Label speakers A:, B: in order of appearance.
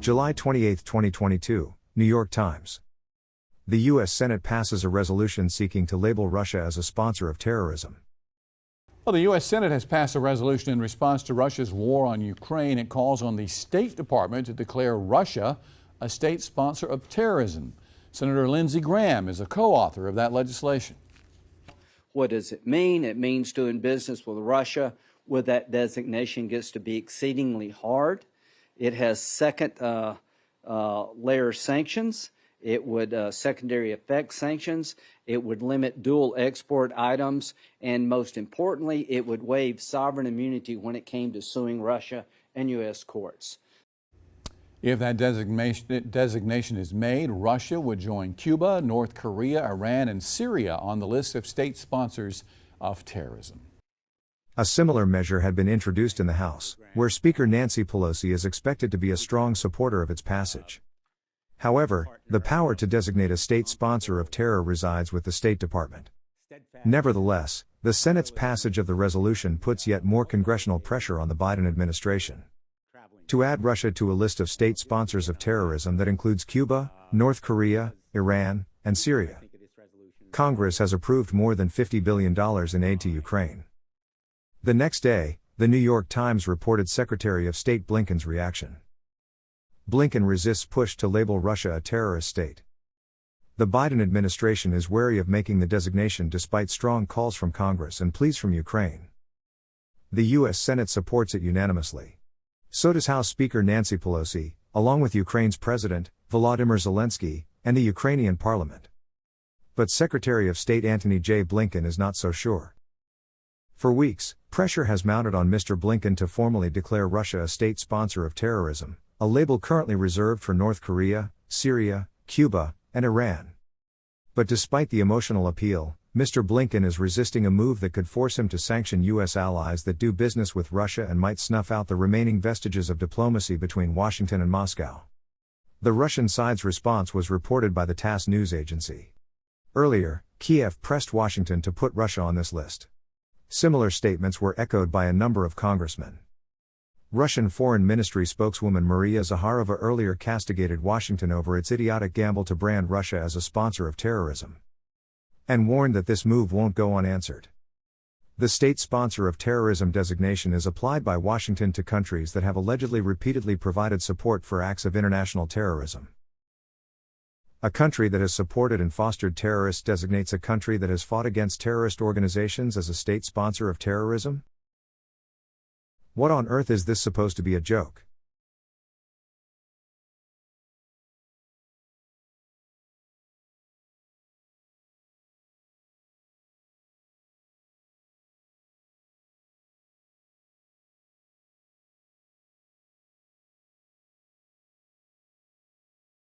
A: July 28, 2022, New York Times. The U.S. Senate passes a resolution seeking to label Russia as a sponsor of terrorism.
B: Well, the U.S. Senate has passed a resolution in response to Russia's war on Ukraine. It calls on the State Department to declare Russia a state sponsor of terrorism. Senator Lindsey Graham is a co-author of that legislation.
C: What does it mean? It means doing business with Russia with that designation gets to be exceedingly hard. It has second layer sanctions. It would secondary effect sanctions. It would limit dual export items. And most importantly, it would waive sovereign immunity when it came to suing Russia and U.S. courts.
B: If that designation is made, Russia would join Cuba, North Korea, Iran, and Syria on the list of state sponsors of terrorism.
A: A similar measure had been introduced in the House, where Speaker Nancy Pelosi is expected to be a strong supporter of its passage. However, the power to designate a state sponsor of terror resides with the State Department. Nevertheless, the Senate's passage of the resolution puts yet more congressional pressure on the Biden administration. To add Russia to a list of state sponsors of terrorism that includes Cuba, North Korea, Iran, and Syria. Congress has approved more than $50 billion in aid to Ukraine. The next day, the New York Times reported Secretary of State Blinken's reaction. Blinken resists push to label Russia a terrorist state. The Biden administration is wary of making the designation despite strong calls from Congress and pleas from Ukraine. The U.S. Senate supports it unanimously. So does House Speaker Nancy Pelosi, along with Ukraine's President, Volodymyr Zelensky, and the Ukrainian parliament. But Secretary of State Antony J. Blinken is not so sure. For weeks, pressure has mounted on Mr. Blinken to formally declare Russia a state sponsor of terrorism, a label currently reserved for North Korea, Syria, Cuba, and Iran. But despite the emotional appeal, Mr. Blinken is resisting a move that could force him to sanction U.S. allies that do business with Russia and might snuff out the remaining vestiges of diplomacy between Washington and Moscow. The Russian side's response was reported by the TASS news agency. Earlier, Kiev pressed Washington to put Russia on this list. Similar statements were echoed by a number of congressmen. Russian Foreign Ministry spokeswoman Maria Zakharova earlier castigated Washington over its idiotic gamble to brand Russia as a sponsor of terrorism, and warned that this move won't go unanswered. The state sponsor of terrorism designation is applied by Washington to countries that have allegedly repeatedly provided support for acts of international terrorism. A country that has supported and fostered terrorists designates a country that has fought against terrorist organizations as a state sponsor of terrorism? What on earth is this supposed to be a joke?